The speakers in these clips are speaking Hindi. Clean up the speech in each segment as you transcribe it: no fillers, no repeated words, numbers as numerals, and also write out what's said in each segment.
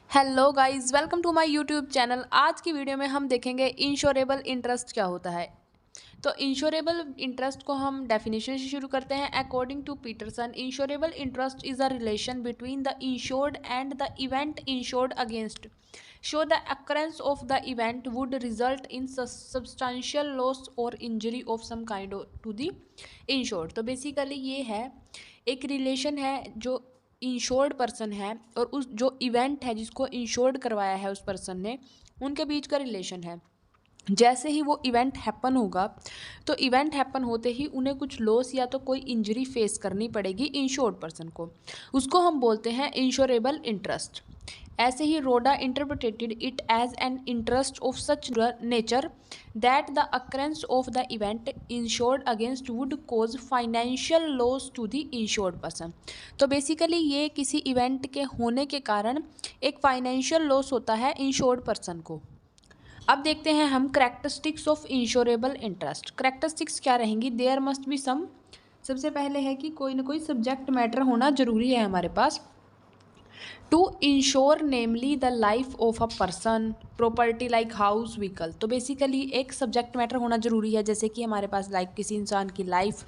Hello guys, welcome to my YouTube channel. आज की वीडियो में हम देखेंगे इंश्योरेबल इंटरेस्ट क्या होता है। तो इंश्योरेबल इंटरेस्ट को हम डेफिनेशन से शुरू करते हैं। According to Peterson, insurable interest is a relation between the insured and the event insured against so the occurrence of the event would result in substantial loss और injury of some kind to the insured. तो बेसिकली ये है, एक रिलेशन है जो इंश्योर्ड पर्सन है और उस जो इवेंट है जिसको इंश्योर्ड करवाया है उस पर्सन ने, उनके बीच का रिलेशन है। जैसे ही वो इवेंट हैपन होगा तो इवेंट हैपन होते ही उन्हें कुछ लॉस या तो कोई इंजरी फेस करनी पड़ेगी इंश्योर्ड पर्सन को, उसको हम बोलते हैं इंश्योरेबल इंटरेस्ट। ऐसे ही Rhoda interpreted it as an interest of such nature that the occurrence of the event insured against would cause financial loss to the insured person. तो बेसिकली ये किसी इवेंट के होने के कारण एक फाइनेंशियल लॉस होता है इंश्योर्ड पर्सन को। अब देखते हैं हम characteristics of insurable interest. Characteristics क्या रहेंगी? There must be some. सबसे पहले है कि कोई ना कोई सब्जेक्ट मैटर होना जरूरी है हमारे पास। To insure namely the life of a person, property like house, vehicle. तो बेसिकली एक सब्जेक्ट मैटर होना ज़रूरी है, जैसे कि हमारे पास लाइक किसी इंसान की life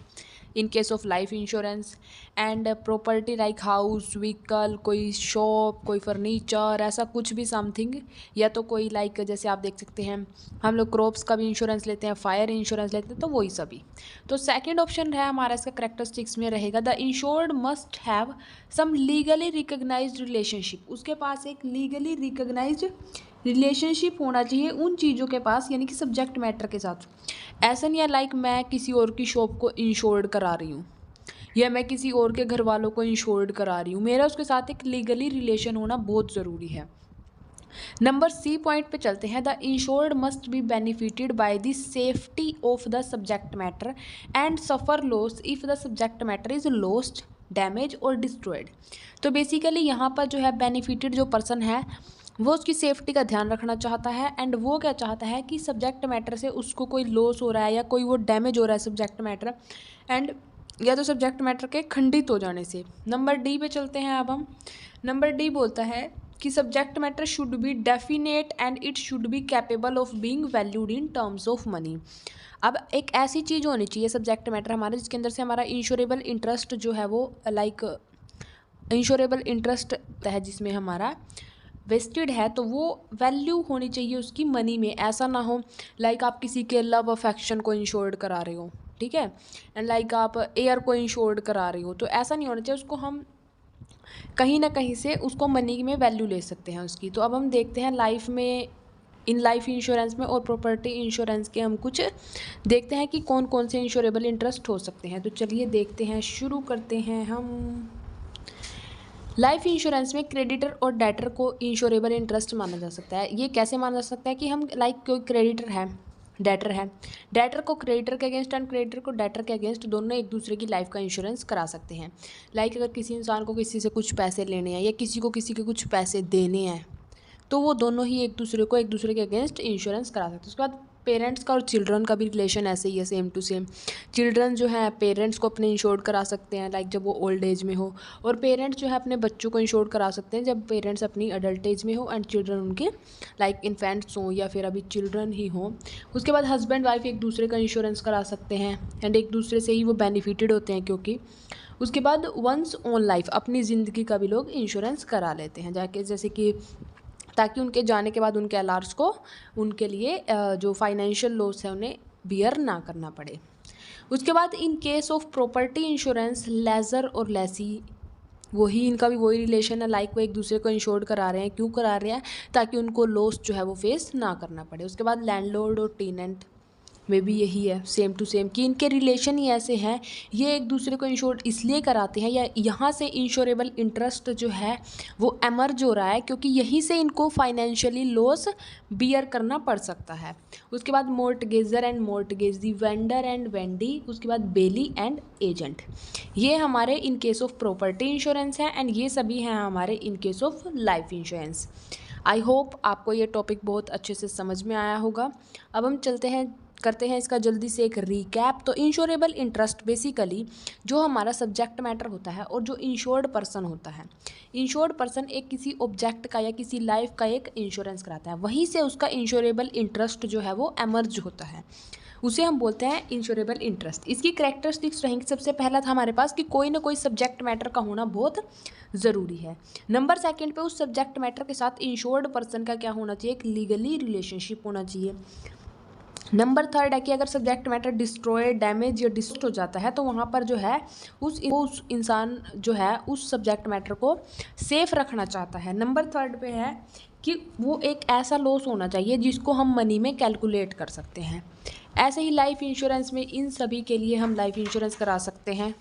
in case of life insurance, and property like house, vehicle, कोई शॉप, कोई फर्नीचर, ऐसा कुछ भी समथिंग, या तो कोई लाइक जैसे आप देख सकते हैं हम लोग क्रॉप्स का भी इंश्योरेंस लेते हैं, फायर इंश्योरेंस लेते हैं, तो वही सभी। तो सेकंड ऑप्शन है हमारा इसका करेक्टरिस्टिक्स में रहेगा the insured must have some legally recognised relationship. उसके पास एक लीगली रिकग्नाइज्ड रिलेशनशिप होना चाहिए उन चीज़ों के पास, यानी कि सब्जेक्ट मैटर के साथ। ऐसा नहीं है लाइक मैं किसी और की शॉप को इंश्योर्ड करा रही हूँ या मैं किसी और के घर वालों को इंश्योर्ड करा रही हूँ, मेरा उसके साथ एक लीगली रिलेशन होना बहुत ज़रूरी है। नंबर सी पॉइंट पे चलते हैं। The insured must be benefited by the safety of the subject matter and suffer loss if the subject matter is lost, damage और डिस्ट्रॉयड। तो बेसिकली यहाँ पर जो है बेनिफिटेड जो पर्सन है वो उसकी सेफ्टी का ध्यान रखना चाहता है, एंड वो क्या चाहता है कि सब्जेक्ट मैटर से उसको कोई लॉस हो रहा है या कोई वो डैमेज हो रहा है सब्जेक्ट मैटर, एंड या तो सब्जेक्ट मैटर के खंडित हो जाने से। नंबर डी पे चलते हैं अब हम। नंबर डी बोलता है कि subject matter should be definite and it should be capable of being valued in terms of money. अब एक ऐसी चीज़ होनी चाहिए सब्जेक्ट मैटर हमारे जिसके अंदर से हमारा इंश्योरेबल इंटरेस्ट जो है वो लाइक इंश्योरेबल इंटरेस्ट है जिसमें हमारा वेस्टेड है, तो वो वैल्यू होनी चाहिए उसकी मनी में। ऐसा ना हो लाइक आप किसी के लव अफेक्शन को इंश्योर्ड करा रहे हो, ठीक है, एंड लाइक आप एयर को इंश्योर्ड करा रहे हो, तो ऐसा नहीं होना चाहिए। उसको हम कहीं ना कहीं से उसको मनी में वैल्यू ले सकते हैं उसकी। तो अब हम देखते हैं लाइफ में, इन लाइफ इंश्योरेंस में और प्रॉपर्टी इंश्योरेंस के हम कुछ देखते हैं कि कौन कौन से इंश्योरेबल इंटरेस्ट हो सकते हैं। तो चलिए देखते हैं, शुरू करते हैं हम। लाइफ इंश्योरेंस में क्रेडिटर और डेटर को इंश्योरेबल इंटरेस्ट माना जा सकता है। ये कैसे माना जा सकता है कि हम लाइक कोई क्रेडिटर है, डेटर है, डेटर को क्रेडिटर के अगेंस्ट एंड क्रेडिटर को डेटर के अगेंस्ट दोनों एक दूसरे की लाइफ का इंश्योरेंस करा सकते हैं। लाइक अगर किसी इंसान को किसी से कुछ पैसे लेने हैं या किसी को किसी के कुछ पैसे देने हैं, तो वो दोनों ही एक दूसरे के अगेंस्ट इंश्योरेंस करा सकते हैं। उसके बाद पेरेंट्स का और चिल्ड्रन का भी रिलेशन ऐसे ही है, सेम टू सेम। चिल्ड्रन जो है पेरेंट्स को अपने इंश्योर्ड करा सकते हैं लाइक जब वो ओल्ड एज में हो, और पेरेंट्स जो है अपने बच्चों को इंश्योर्ड करा सकते हैं जब पेरेंट्स अपनी अडल्ट एज में हो एंड चिल्ड्रन उनके लाइक इन्फेंट्स हों या फिर अभी चिल्ड्रन ही हों। उसके बाद हस्बैंड वाइफ एक दूसरे का इंश्योरेंस करा सकते हैं एंड एक दूसरे से ही वो बेनिफिटेड होते हैं, क्योंकि उसके बाद वंस ऑन लाइफ अपनी ज़िंदगी का भी लोग इंश्योरेंस करा लेते हैं जाके, जैसे कि ताकि उनके जाने के बाद उनके अलार्स को उनके लिए जो फाइनेंशियल लॉस है उन्हें बियर ना करना पड़े। उसके बाद in case of property insurance, lessor और लेसी, वही इनका भी वही रिलेशन है, लाइक वो एक दूसरे को इंश्योर्ड करा रहे हैं। क्यों करा रहे हैं? ताकि उनको लॉस जो है वो फेस ना करना पड़े। उसके बाद लैंडलॉर्ड और टेनेंट में भी यही है, सेम टू सेम, कि इनके रिलेशन ही ऐसे हैं, ये एक दूसरे को इंश्योर इसलिए कराते हैं या यहाँ से इंश्योरेबल इंटरेस्ट जो है वो एमर्ज हो रहा है क्योंकि यहीं से इनको फाइनेंशियली लॉस बियर करना पड़ सकता है। उसके बाद mortgagor and mortgage, the vendor and vendee, उसके बाद बेली एंड एजेंट, ये हमारे in case of property insurance है, एंड ये सभी हैं हमारे in case of life insurance. I hope आपको ये टॉपिक बहुत अच्छे से समझ में आया होगा। अब हम चलते हैं करते हैं इसका जल्दी से एक रीकैप। तो इंश्योरेबल इंटरेस्ट बेसिकली जो हमारा सब्जेक्ट मैटर होता है और जो इंश्योर्ड पर्सन होता है, इंश्योर्ड पर्सन एक किसी ऑब्जेक्ट का या किसी लाइफ का एक इंश्योरेंस कराता है, वहीं से उसका इंश्योरेबल इंटरेस्ट जो है वो एमर्ज होता है, उसे हम बोलते हैं इंश्योरेबल इंटरेस्ट। इसकी कैरेक्टरिस्टिक्स रहेंगी, सबसे पहला था हमारे पास कि कोई ना कोई सब्जेक्ट मैटर का होना बहुत ज़रूरी है। नंबर सेकंड पे उस सब्जेक्ट मैटर के साथ इंश्योर्ड पर्सन का क्या होना चाहिए, एक लीगली रिलेशनशिप होना चाहिए। नंबर थर्ड है कि अगर सब्जेक्ट मैटर डिस्ट्रॉय, डैमेज या डिस्ट्रॉय हो जाता है तो वहाँ पर जो है उस इंसान जो है उस सब्जेक्ट मैटर को सेफ रखना चाहता है। नंबर थर्ड पे है कि वो एक ऐसा लॉस होना चाहिए जिसको हम मनी में कैलकुलेट कर सकते हैं। ऐसे ही लाइफ इंश्योरेंस में इन सभी के लिए हम लाइफ इंश्योरेंस करा सकते हैं।